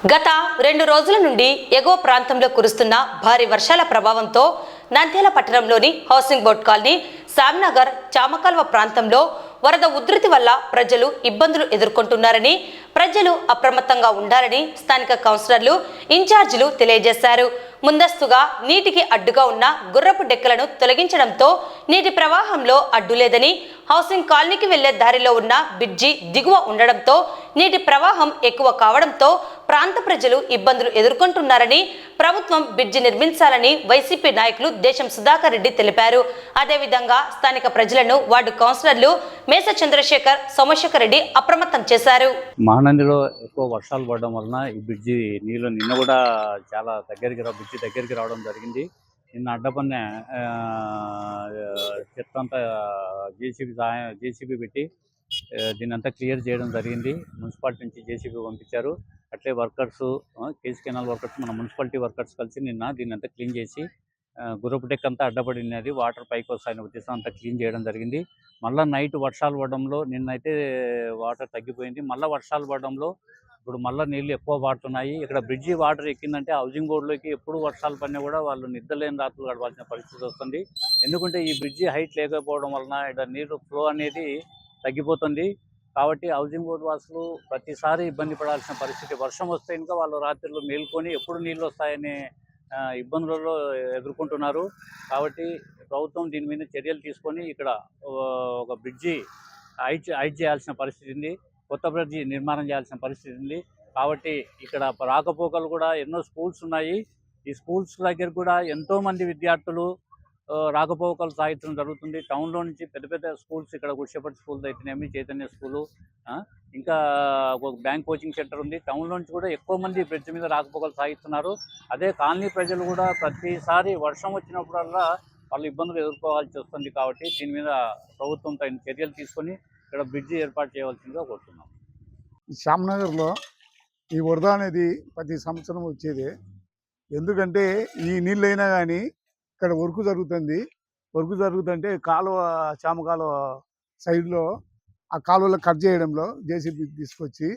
గత 2 రోజుల నుండి ఎగువ ప్రాంతంలో కురుస్తున్న భారీ వర్షాల ప్రభావంతో నంద్యాల పట్టణంలోని హౌసింగ్ బోర్డ్ కాలనీ, శ్యామ్నగర్, చామకాల్వ ప్రాంతంలో వరద ఉధృతి వల్ల ప్రజలు ఇబ్బందులు ఎదుర్కొంటున్నారని, ప్రజలు అప్రమత్తంగా ఉండాలని స్థానిక కౌన్సిలర్లు, ఇన్ఛార్జీలు తెలియజేశారు. ముందస్తుగా నీటికి అడ్డుగా ఉన్న గుర్రపు డెక్కలను తొలగించడంతో నీటి ప్రవాహంలో అడ్డు లేదని, హౌసింగ్ కాలనీకి వెళ్లే దారిలో ఉన్న బ్రిడ్జి దిగువ ఉండడంతో నీటి ప్రవాహం ఎక్కువ కావడంతో ప్రాంత ప్రజలు ఇబ్బందులు ఎదుర్కొంటున్నారని, ప్రభుత్వం బ్రిడ్జి నిర్మించాలని వైసీపీ నాయకులు దేశం సుధాకర్ రెడ్డి తెలిపారు. అదేవిధంగా స్థానిక ప్రజలను వార్డు కౌన్సిలర్లు మేస చంద్రశేఖర్, సోమశేఖర్ రెడ్డి అప్రమత్తం చేశారు. మహానందిలో ఎక్కువ వర్షాలు పడడం వలన ఈ బ్రిడ్జి నీళ్ళు నిన్న కూడా చాలా బ్రిడ్జి దగ్గరికి రావడం జరిగింది. నిన్న అడ్డపన్న చెత్త అంతా జేసీబీ పెట్టి దీన్ని అంతా క్లియర్ చేయడం జరిగింది. మున్సిపాలిటీ నుంచి జేసీబీ పంపించారు. అట్లే వర్కర్స్, కేసీ కెనాల్ వర్కర్స్, మన మున్సిపాలిటీ వర్కర్స్ కలిసి నిన్న దీన్ని అంతా క్లీన్ చేసి గుర్రపు డెక్ అంతా అడ్డపడినది, వాటర్ పైకి వస్తాయని ఉద్దేశం అంతా క్లీన్ చేయడం జరిగింది. మళ్ళీ నైట్ వర్షాలు పడడంలో నిన్నైతే వాటర్ తగ్గిపోయింది. మళ్ళీ వర్షాలు పడడంలో ఇప్పుడు మళ్ళీ నీళ్ళు ఎక్కువ పడుతున్నాయి. ఇక్కడ బ్రిడ్జి వాటర్ ఎక్కిందంటే హౌసింగ్ బోర్డులోకి ఎప్పుడు వర్షాలు పడినా కూడా వాళ్ళు నిద్రలేని రాత్రులు గడవాల్సిన పరిస్థితి వస్తుంది. ఎందుకంటే ఈ బ్రిడ్జి హైట్ లేకపోవడం వలన ఇక్కడ నీరు ఫ్లో అనేది తగ్గిపోతుంది. కాబట్టి హౌసింగ్ బోర్డు వాసులు ప్రతిసారి ఇబ్బంది పడాల్సిన పరిస్థితి. వర్షం వస్తే ఇంకా వాళ్ళు రాత్రులు మేల్కొని ఎప్పుడు నీళ్ళు వస్తాయనే ఇబ్బందులలో ఎదుర్కొంటున్నారు. కాబట్టి ప్రభుత్వం దీని మీద చర్యలు తీసుకొని ఇక్కడ ఒక బ్రిడ్జి హైట్ చేయాల్సిన పరిస్థితి ఉంది. కొత్త బ్రిడ్జి నిర్మాణం చేయాల్సిన పరిస్థితి ఉంది. కాబట్టి ఇక్కడ రాకపోకలు కూడా ఎన్నో స్కూల్స్ ఉన్నాయి. ఈ స్కూల్స్ దగ్గర కూడా ఎంతోమంది విద్యార్థులు రాకపోకలు సాగించడం జరుగుతుంది. టౌన్లో నుంచి పెద్ద పెద్ద స్కూల్స్, ఇక్కడ గుడిషెపట్టి స్కూల్ అయితేనేమి, చైతన్య స్కూలు, ఇంకా ఒక బ్యాంక్ కోచింగ్ సెంటర్ ఉంది. టౌన్లో నుంచి కూడా ఎక్కువ మంది బ్రిడ్జ్ మీద రాకపోకలు సాగిస్తున్నారు. అదే కాలనీ ప్రజలు కూడా ప్రతిసారి వర్షం వచ్చినప్పుడల్లా వాళ్ళు ఇబ్బందులు ఎదుర్కోవాల్సి వస్తుంది. కాబట్టి దీని మీద ప్రభుత్వం తగిన చర్యలు తీసుకొని ఇక్కడ బ్రిడ్జి ఏర్పాటు చేయవలసిందిగా కోరుతున్నాం. శ్యామ్నగర్లో ఈ వరద అనేది ప్రతి సంవత్సరం వచ్చేది. ఎందుకంటే ఈ నీళ్ళైనా కానీ ఇక్కడ వర్క్ జరుగుతుంటే కాలువ, చామకాలువ సైడ్లో ఆ కాలువలో కట్ చేయడంలో జేసీబీ తీసుకొచ్చి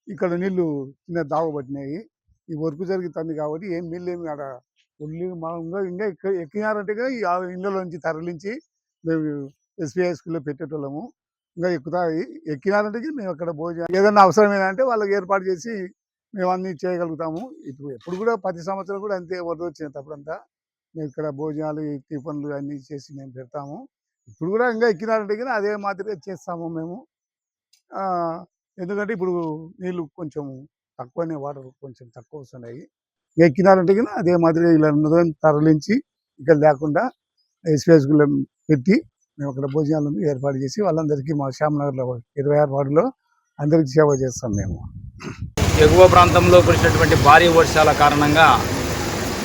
ఇక్కడ నీళ్లు చిన్న దావబట్టినాయి. ఈ వర్క్ జరుగుతుంది కాబట్టి ఏం నీళ్ళు ఏమి ఆడ ఇంకా ఎక్కినారంటే ఈ ఇళ్ళలో నుంచి తరలించి మేము ఎస్బీఐ స్కూల్లో పెట్టేటోళ్ళము. ఇంకా ఎక్కినారంటే మేము అక్కడ భోజనం ఏదైనా అవసరమేనంటే వాళ్ళకి ఏర్పాటు చేసి మేము అన్నీ చేయగలుగుతాము. ఎప్పుడు కూడా ప్రతి సంవత్సరం కూడా అంతే వరద వచ్చినప్పుడంతా మేము ఇక్కడ భోజనాలు, టిఫిన్లు అన్నీ చేసి మేము పెడతాము. ఇప్పుడు కూడా ఇంకా ఎక్కినారంటే కానీ అదే మాదిరిగా చేస్తాము మేము. ఎందుకంటే ఇప్పుడు నీళ్ళు కొంచెం తక్కువనే, వాటర్ కొంచెం తక్కువ వస్తున్నాయి. ఎక్కినారంటే కానీ అదే మాదిరిగా ఇలా తరలించి ఇక్కడ లేకుండా ఎస్బీఐ స్కూల్లో పెట్టి మేము అక్కడ భోజనాలను ఏర్పాటు చేసి వాళ్ళందరికీ మా శ్యామ్నగర్లో 26 వార్డులో అందరికీ సేవ చేస్తాం. మేము ఎగువ ప్రాంతంలో కురిసినటువంటి భారీ వర్షాల కారణంగా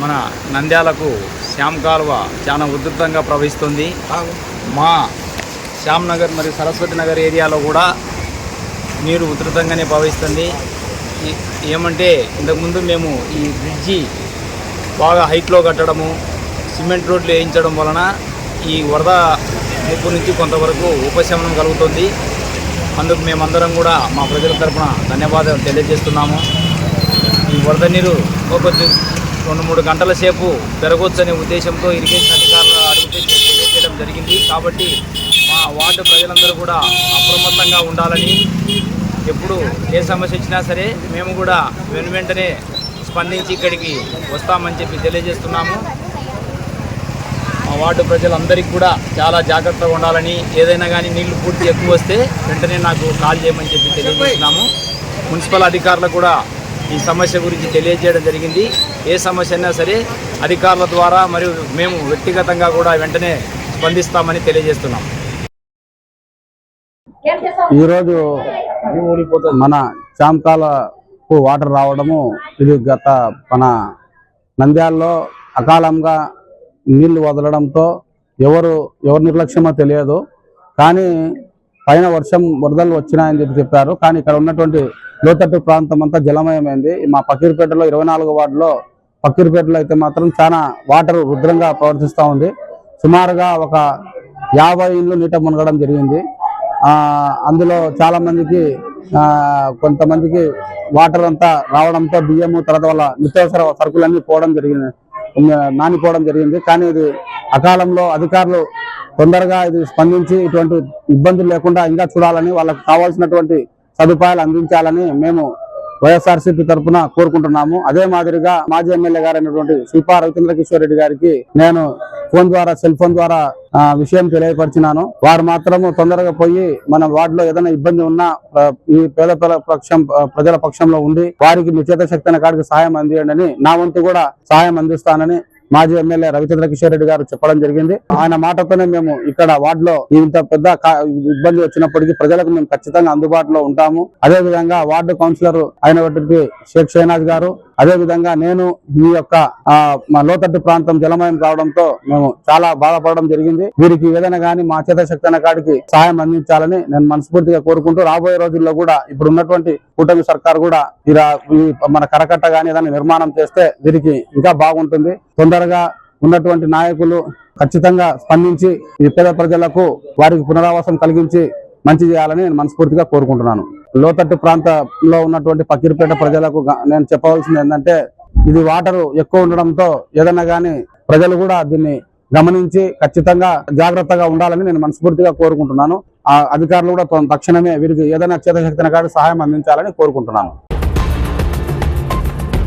మన నంద్యాలకు శ్యామ్ కాలువ చాలా ఉధృతంగా ప్రవహిస్తుంది. మా శ్యామ్నగర్ మరియు సరస్వతి నగర్ ఏరియాలో కూడా నీరు ఉధృతంగానే ప్రవహిస్తుంది. ఏమంటే ఇంతకుముందు మేము ఈ బ్రిడ్జి బాగా హైట్లో కట్టడము, సిమెంట్ రోడ్లు వేయించడం వలన ఈ వరద ముప్పు నుంచి కొంతవరకు ఉపశమనం కలుగుతుంది. అందుకు మేమందరం కూడా మా ప్రజల తరఫున ధన్యవాదాలు తెలియజేస్తున్నాము. ఈ వరద నీరు ఒక 2-3 గంటల సేపు పెరగొచ్చనే ఉద్దేశంతో ఇరిగేషన్ అధికారులు అడిగితే తెలియజేయడం జరిగింది. కాబట్టి మా వార్డు ప్రజలందరూ కూడా అప్రమత్తంగా ఉండాలని, ఎప్పుడు ఏ సమస్య వచ్చినా సరే మేము కూడా వెంటనే స్పందించి ఇక్కడికి వస్తామని చెప్పి తెలియజేస్తున్నాము. మా వార్డు ప్రజలందరికీ కూడా చాలా జాగ్రత్తగా ఉండాలని, ఏదైనా కానీ నీళ్లు పూర్తి ఎక్కువ వస్తే వెంటనే నాకు కాల్ చేయమని చెప్పి తెలియజేస్తున్నాము. మున్సిపల్ అధికారులకు కూడా ఈ సమస్య గురించి తెలియజేయడం జరిగింది. ఏ సమస్య అయినా సరే అధికారుల ద్వారా మరియు మేము వ్యక్తిగతంగా కూడా వెంటనే స్పందిస్తామని తెలియజేస్తున్నాం. ఈరోజు మన చామకాలకు వాటర్ రావడము, ఇది గత మన నంద్యాలలో అకాలంగా నీళ్లు వదలడంతో ఎవరు నిర్లక్ష్యమో తెలియదు. కానీ పైన వరదలు వచ్చినాయని చెప్పారు. కానీ ఇక్కడ ఉన్నటువంటి లోతట్టు ప్రాంతం అంతా జలమయమైంది. మా పకీర్పేటలో 24 వార్డులో పకీర్పేటలో అయితే మాత్రం చాలా వాటర్ రుద్రంగా ప్రవర్తిస్తూ ఉంది. సుమారుగా ఒక 50 ఇళ్ళు నీట మునగడం జరిగింది. అందులో చాలా మందికి కొంతమందికి వాటర్ అంతా రావడంతో బియ్యము తర్వాత వాళ్ళ నిత్యావసర సరుకులన్నీ నానిపోవడం జరిగింది. కానీ ఇది అకాలంలో అధికారులు తొందరగా ఇది స్పందించి ఇటువంటి ఇబ్బందులు లేకుండా ఇంకా చూడాలని, వాళ్ళకు కావాల్సినటువంటి సదుపాయాలు అందించాలని మేము వైఎస్ఆర్సీపీ తరఫున కోరుకుంటున్నాము. అదే మాదిరిగా మాజీ ఎమ్మెల్యే గారైనటువంటి శ్రీపా రవిచంద్ర కిషోర్ రెడ్డి గారికి నేను సెల్ ఫోన్ ద్వారా విషయం తెలియపరిచినాను. వారు మాత్రము తొందరగా పోయి మన వార్డులో ఏదైనా ఇబ్బంది ఉన్నా ఈ పేద ప్రజల పక్షంలో ఉండి వారికి మీ చేత శక్తి అనే కాడికి సహాయం అందియండి అని, నా వంతు కూడా సహాయం అందిస్తానని మాజీ ఎమ్మెల్యే రవిచంద్ర కిషోర్ రెడ్డి గారు చెప్పడం జరిగింది. ఆయన మాటతోనే మేము ఇక్కడ వార్డులో ఇంత పెద్ద ఇబ్బంది వచ్చినప్పటికీ ప్రజలకు మేము ఖచ్చితంగా అందుబాటులో ఉంటాము. అదే విధంగా వార్డు కౌన్సిలర్ అయినటువంటి షేక్ షహనాజ్ గారు, అదే విధంగా నేను ఈ యొక్క లోతట్టు ప్రాంతం జలమయం కావడంతో మేము చాలా బాధపడడం జరిగింది. వీరికి ఏదైనా కానీ మా చేత శక్తి అనే కాడికి సహాయం అందించాలని నేను మనస్ఫూర్తిగా కోరుకుంటూ, రాబోయే రోజుల్లో కూడా ఇప్పుడు ఉన్నటువంటి కూటమి సర్కార్ కూడా మన కరకట్ట గానీ ఏదైనా నిర్మాణం చేస్తే వీరికి ఇంకా బాగుంటుంది. తొందరగా ఉన్నటువంటి నాయకులు ఖచ్చితంగా స్పందించి ఈ పేద ప్రజలకు వారికి పునరావాసం కలిగించి మంచి చేయాలని నేను మనస్ఫూర్తిగా కోరుకుంటున్నాను. లోతట్టు ప్రాంతంలో ఉన్నటువంటి పకీర్పేట ప్రజలకు నేను చెప్పవలసింది ఏంటంటే, ఇది వాటర్ ఎక్కువ ఉండడంతో ఏదైనా కానీ ప్రజలు కూడా దీన్ని గమనించి ఖచ్చితంగా జాగ్రత్తగా ఉండాలని నేను మనస్ఫూర్తిగా కోరుకుంటున్నాను. ఆ అధికారులు కూడా తక్షణమే వీరికి ఏదైనా చేతశక్తిన కాదు సహాయం అందించాలని కోరుకుంటున్నాను.